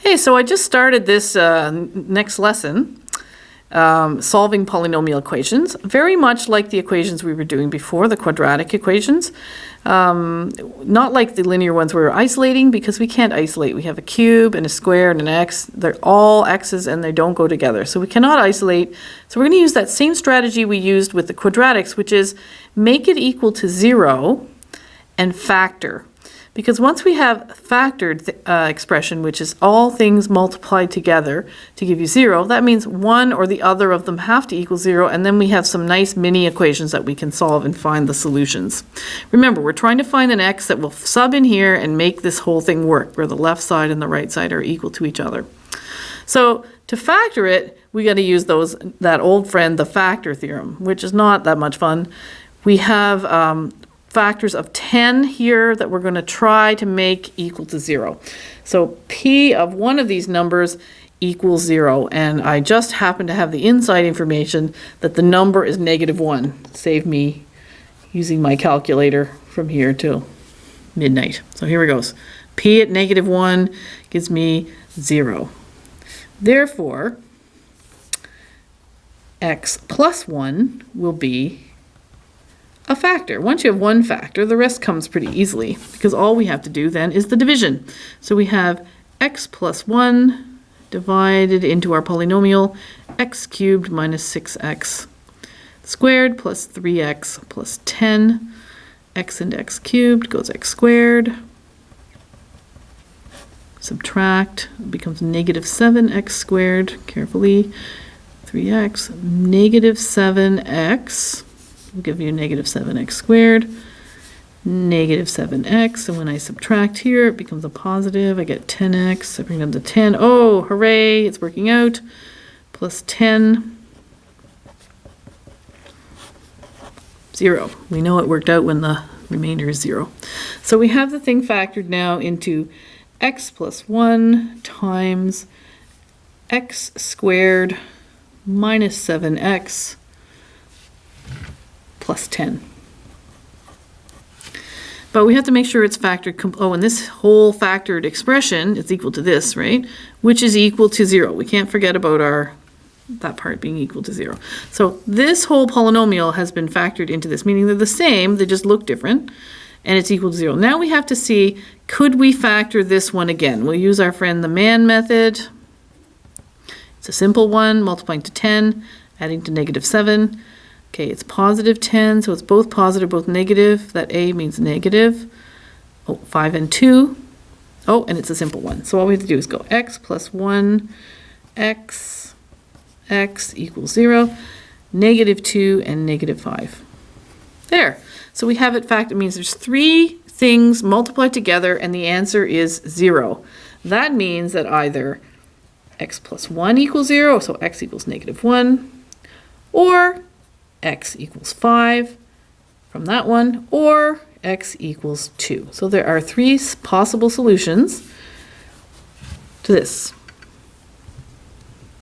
Hey, so I just started this next lesson, solving polynomial equations, very much like the equations we were doing before, the quadratic equations. Not like the linear ones where we're isolating, because we can't isolate. We have a cube and a square and an x. They're all x's and they don't go together. So we cannot isolate. So we're going to use that same strategy we used with the quadratics, which is make it equal to 0 and factor. Because once we have factored expression, which is all things multiplied together to give you 0, that means one or the other of them have to equal 0, and then we have some nice mini equations that we can solve and find the solutions. Remember, we're trying to find an x that will sub in here and make this whole thing work, where the left side and the right side are equal to each other. So to factor it, we got to use that old friend, the factor theorem, which is not that much fun. We have factors of 10 here that we're going to try to make equal to 0. So p of one of these numbers equals 0, and I just happen to have the inside information that the number is -1. Save me using my calculator from here till midnight. So here it goes. P at -1 gives me 0. Therefore, x plus 1 will be a factor. Once you have one factor, the rest comes pretty easily, because all we have to do then is the division. So we have x plus 1 divided into our polynomial x cubed minus 6x squared plus 3x plus 10. X into x cubed goes x squared. Subtract, it becomes -7x squared, carefully, 3x, -7x. Will give you -7x squared, -7x, and when I subtract here, it becomes a positive. I get 10x, I bring it down to 10. Oh, hooray, it's working out. Plus 10, 0. We know it worked out when the remainder is 0. So we have the thing factored now into x plus 1 times x squared minus 7x plus 10. But we have to make sure it's factored. Oh, and this whole factored expression is equal to this, right? Which is equal to 0. We can't forget about that part being equal to 0. So this whole polynomial has been factored into this, meaning they're the same, they just look different, and it's equal to 0. Now we have to see, could we factor this one again? We'll use our friend the man method. It's a simple one, multiplying to 10, adding to -7. Okay, it's positive 10, so it's both positive, both negative. That a means negative. Oh, 5 and 2. Oh, and it's a simple one. So all we have to do is go x plus 1, x equals 0, -2, and -5. There. So we have it factored. It means there's 3 things multiplied together, and the answer is 0. That means that either x plus 1 equals 0, so x equals -1, or x equals 5 from that one, or x equals 2. So there are 3 possible solutions to this.